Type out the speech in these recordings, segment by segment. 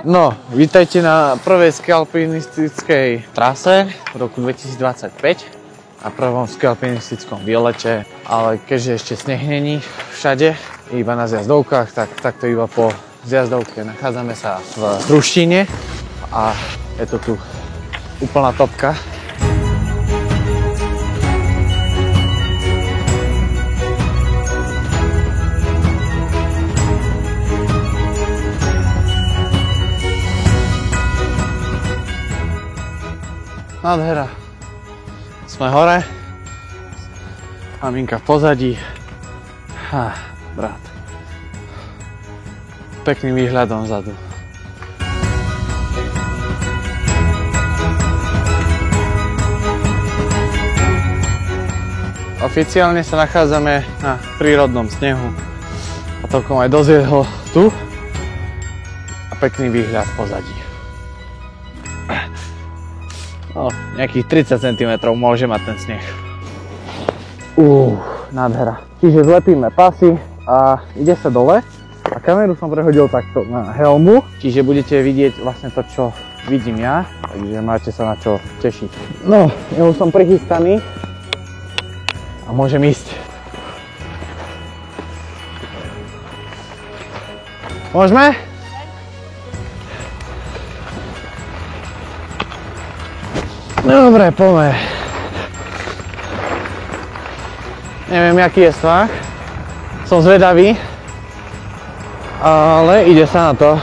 No, vítajte na prvej skialpinistickej trase v roku 2025 a prvom skialpinistickom výlete, ale keďže ešte sneh není všade, iba na zjazdovkách, tak takto iba po zjazdovke nachádzame sa v Ruštine a je to tu úplná topka. Nádhera. Sme hore. Maminka v pozadí. Brat. Pekným výhľadom vzadu. Oficiálne sa nachádzame na prírodnom snehu. A toľkom aj dozviehol tu. A pekný výhľad v pozadí. No, nejakých 30 cm môže mať ten sneh. Nádhera. Čiže zlepíme pasy a ide sa dole. A kameru som prehodil takto na helmu. Čiže budete vidieť vlastne to, čo vidím ja. Takže máte sa na čo tešiť. No, ja už som prichystaný. A môžem ísť. Môžeme? Dobre, poďme. Neviem, aký je strach. Som zvedavý. Ale ide sa na to.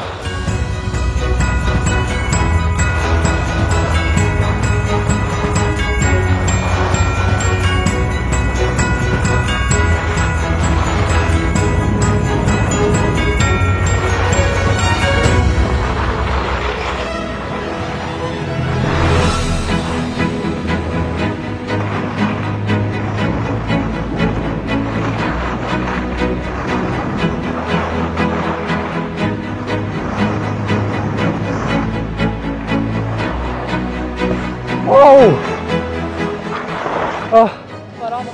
Paráda.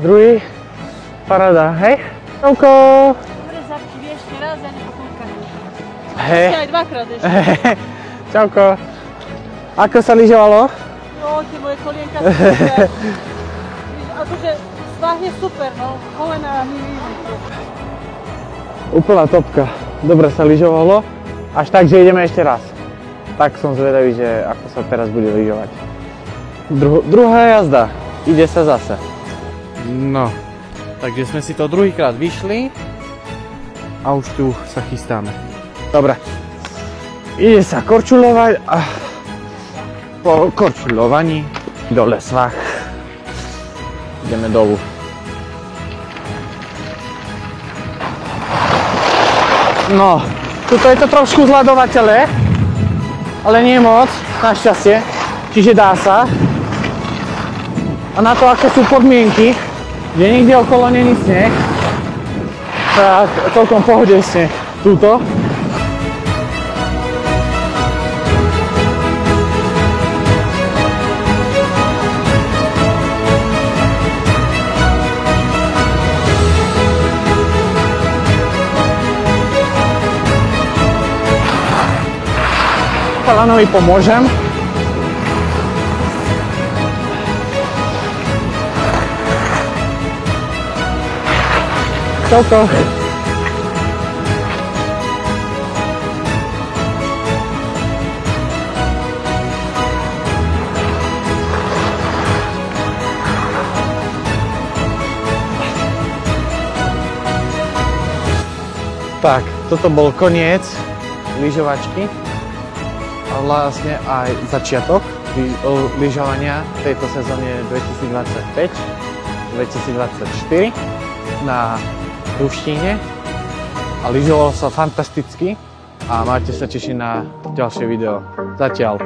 Druhý. Paráda, hej? Čauko. Dobre, zapči, vieš, raz a nepokúka. Hej. Aj dvakrát ešte. Čauko. Ako sa lyžovalo? No, tie moje kolienka sú super. Akože svah je super, no. Kolená mi výjimky. Úplná topka. Dobre sa lyžovalo. Až tak, že ideme ešte raz. Tak som zvedavý, že ako sa teraz bude lyžovať. Druhá jazda. Ide sa zase. No, takže sme si to druhýkrát vyšli a už tu sa chystáme. Dobre. Ide sa korčulovať a po korčulovaní dole svah. Ideme dolu. No, tuto je to trošku zľadovateľné, ale nie moc, našťastie, čiže dá sa. A na to, aké sú podmienky, že nikde okolo není sneh, tak celkom pohode sneh túto. Chalanovi pomôžem. Čauko. Tak, toto bol koniec lyžovačky a vlastne aj začiatok lyžovania v tejto sezóne 2025-2024 na Ruštine a lyžovalo sa fantasticky a máte sa tešiť na ďalšie video. Zatiaľ.